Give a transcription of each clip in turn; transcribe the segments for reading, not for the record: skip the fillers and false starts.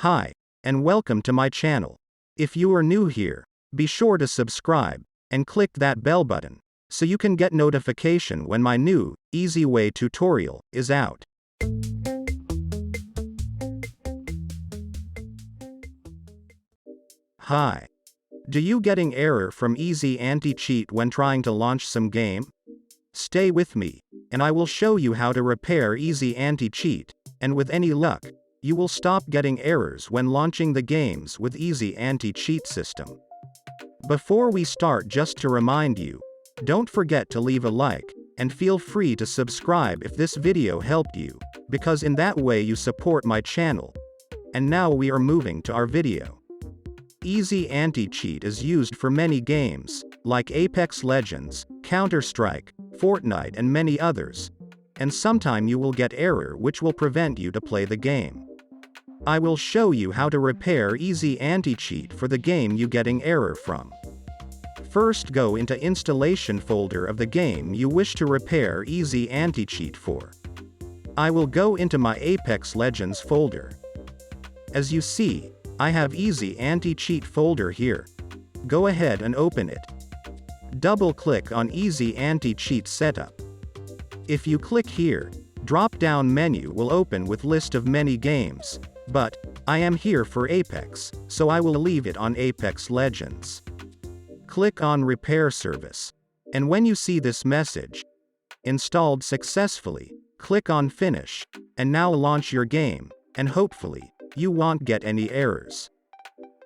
Hi, and welcome to my channel. If you are new here, be sure to subscribe, and click that bell button, so you can get notification when my new, easy way tutorial is out. Hi. Do you getting error from Easy Anti-Cheat when trying to launch some game? Stay with me, and I will show you how to repair Easy Anti-Cheat, and with any luck, you will stop getting errors when launching the games with Easy Anti-Cheat system. Before we start, just to remind you, don't forget to leave a like, and feel free to subscribe if this video helped you, because in that way you support my channel. And now we are moving to our video. Easy Anti-Cheat is used for many games, like Apex Legends, Counter-Strike, Fortnite and many others. And sometime you will get error which will prevent you to play the game. I will show you how to repair Easy Anti-Cheat for the game you getting error from. First, go into installation folder of the game you wish to repair Easy Anti-Cheat for. I will go into my Apex Legends folder. As you see, I have Easy Anti-Cheat folder here. Go ahead and open it. Double-click on Easy Anti-Cheat Setup. If you click here, drop-down menu will open with list of many games, but I am here for Apex, so I will leave it on Apex Legends. Click on Repair Service. And when you see this message, installed successfully, click on Finish, and now launch your game, and hopefully, you won't get any errors.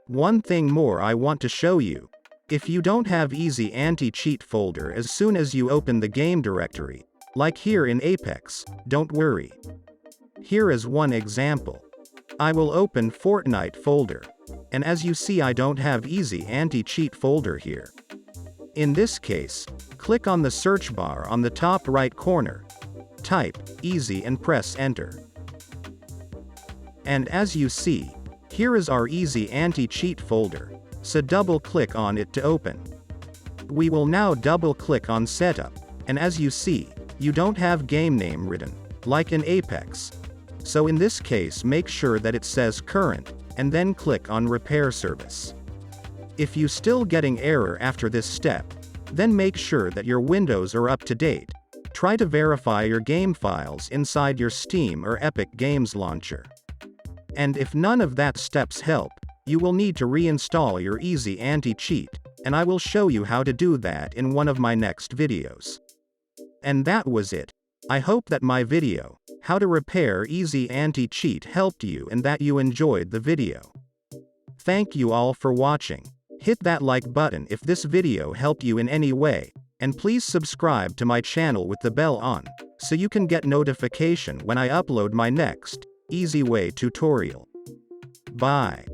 One thing more I want to show you. If you don't have Easy Anti-Cheat folder as soon as you open the game directory, like here in Apex, don't worry. Here is one example. I will open Fortnite folder. And as you see, I don't have Easy Anti-Cheat folder here. In this case, click on the search bar on the top right corner. Type Easy and press enter. And as you see, here is our Easy Anti-Cheat folder, so double-click on it to open. We will now double-click on Setup, and as you see, you don't have game name written, like in Apex. So in this case, make sure that it says Current, and then click on Repair Service. If you still getting error after this step, then make sure that your Windows are up to date. Try to verify your game files inside your Steam or Epic Games launcher. And if none of that steps help, you will need to reinstall your Easy Anti-Cheat, and I will show you how to do that in one of my next videos. And that was it. I hope that my video, how to repair Easy Anti-Cheat, helped you and that you enjoyed the video. Thank you all for watching. Hit that like button if this video helped you in any way, and please subscribe to my channel with the bell on, so you can get notification when I upload my next Easy Way tutorial. Bye.